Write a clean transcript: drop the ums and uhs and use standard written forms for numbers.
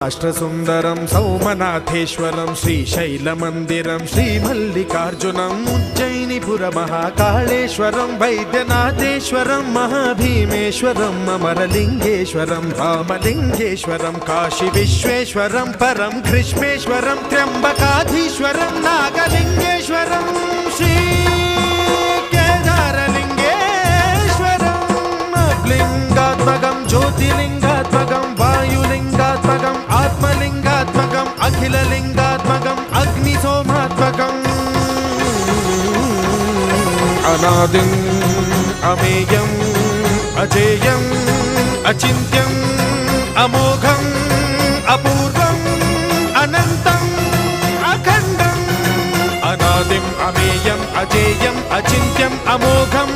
అష్టసుందరం సౌమనాథేశ్వరం శ్రీశైలమందిరం శ్రీమల్లికార్జునం ఉజ్జయినిపుర మహాకాళేశ్వరం వైద్యనాథేశ్వరం మహాభీమేశ్వరం అమరలింగేశ్వరం రామలింగేశ్వరం కాశీ విశ్వేశ్వరం పరం కృష్ణేశ్వరం త్ర్యంబకాధీశ్వరం నాగలింగేశ్వరం శ్రీ కేదారలింగేశ్వరం లింగాత్మకం జ్యోతిలింగాత్మకం వాయులింగాత్మకం ఆత్మలింగాత్మకం అఖిలలింగాత్మకం అగ్నిసోమాత్మకం అనాదిం అమేయం అజేయం అచింత్యం అమోఘం అపూర్వం అనంతం అఖండం అనాదిం అమేయం అజేయం అచింత్యం అమోఘం